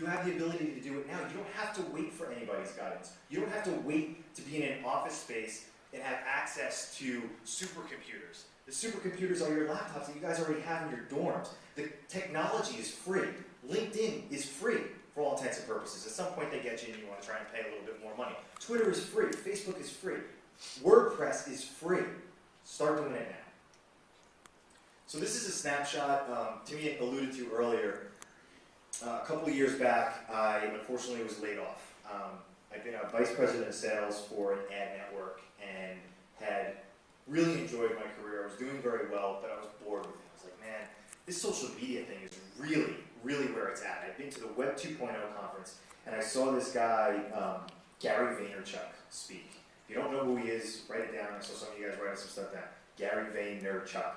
You have the ability to do it now. You don't have to wait for anybody's guidance. You don't have to wait to be in an office space and have access to supercomputers. The supercomputers are your laptops that you guys already have in your dorms. The technology is free. LinkedIn is free for all intents and purposes. At some point they get you and you want to try and pay a little bit more money. Twitter is free. Facebook is free. WordPress is free. Start doing it now. So this is a snapshot. Timmy alluded to earlier. A couple of years back, I unfortunately was laid off. I've been a vice president of sales for an ad network and had really enjoyed my career. I was doing very well, but I was bored with it. I was like, man, this social media thing is really, really where it's at. I'd been to the Web 2.0 conference, and I saw this guy, Gary Vaynerchuk, speak. If you don't know who he is, write it down. I saw some of you guys writing some stuff down. Gary Vaynerchuk.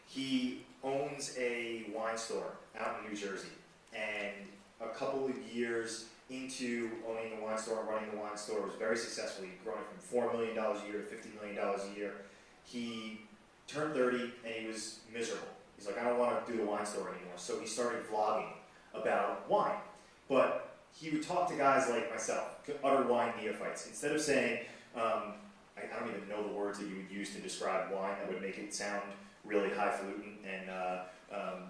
He owns a wine store out in New Jersey. And a couple of years into owning the wine store and running the wine store, was very successful. He'd grown it from $4 million a year to $50 million a year. He turned 30 and he was miserable. He's like, I don't want to do the wine store anymore. So he started vlogging about wine. But he would talk to guys like myself, utter wine neophytes. Instead of saying, I don't even know the words that you would use to describe wine that would make it sound really highfalutin and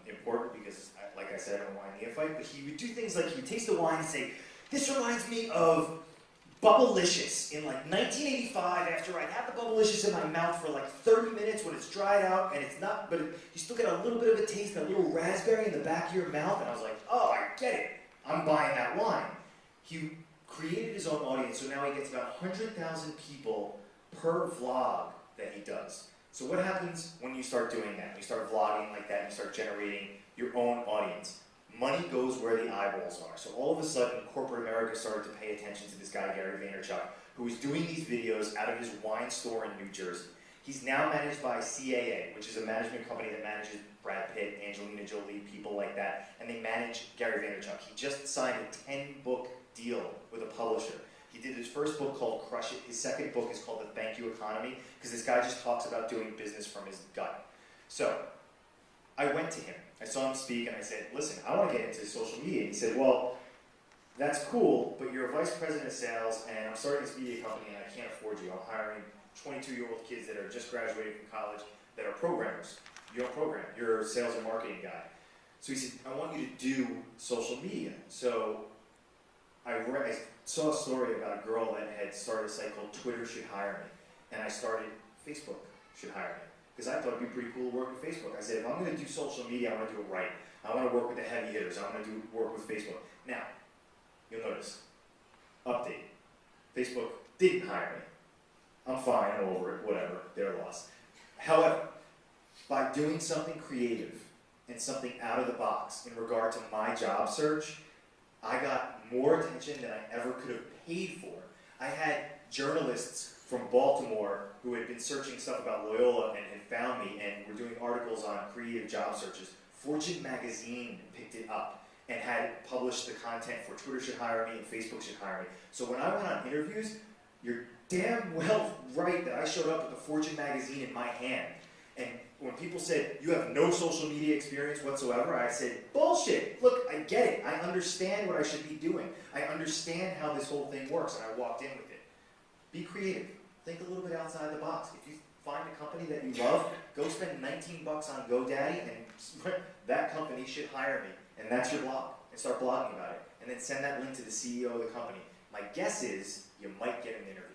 important, because, like I said, I'm a wine neophyte, but he would do things like he would taste the wine and say, this reminds me of Bubblicious in like 1985, after I'd had the Bubblicious in my mouth for like 30 minutes when it's dried out and it's not, but you still get a little bit of a taste and a little raspberry in the back of your mouth, and I was like, oh, I get it. I'm buying that wine. He created his own audience, so now he gets about 100,000 people per vlog that he does. So what happens when you start doing that? You start vlogging like that, and you start generating your own audience. Money goes where the eyeballs are. So all of a sudden, corporate America started to pay attention to this guy, Gary Vaynerchuk, who was doing these videos out of his wine store in New Jersey. He's now managed by CAA, which is a management company that manages Brad Pitt, Angelina Jolie, people like that, and they manage Gary Vaynerchuk. He just signed a 10-book deal with a publisher. He did his first book called Crush It. His second book is called The Thank You Economy, because this guy just talks about doing business from his gut. So I went to him. I saw him speak, and I said, listen, I want to get into social media. And he said, well, that's cool, but you're a vice president of sales, and I'm starting this media company, and I can't afford you. I'm hiring 22-year-old kids that are just graduated from college that are programmers. You don't program. You're a sales and marketing guy. So he said, I want you to do social media. So I saw a story about a girl that had started a site called Twitter Should Hire Me, and I started Facebook Should Hire Me, because I thought it'd be pretty cool to work with Facebook. I said, if I'm going to do social media, I want to do it right. I want to work with the heavy hitters. I want to work with Facebook. Now, you'll notice, update. Facebook didn't hire me. I'm fine, I'm over it, whatever, their loss. However, by doing something creative and something out of the box in regard to my job search, I got more attention than I ever could have paid for. I had journalists from Baltimore who had been searching stuff about Loyola and had found me and were doing articles on creative job searches. Fortune magazine picked it up and had published the content for Twitter Should Hire Me and Facebook Should Hire Me. So when I went on interviews, you're damn well right that I showed up with the Fortune magazine in my hand. And when people said, you have no social media experience whatsoever, I said, bullshit. Look, I get it. I understand what I should be doing. I understand how this whole thing works, and I walked in with it. Be creative. Think a little bit outside the box. If you find a company that you love, go spend $19 on GoDaddy, and that company should hire me. And that's your blog. And start blogging about it. And then send that link to the CEO of the company. My guess is you might get an interview.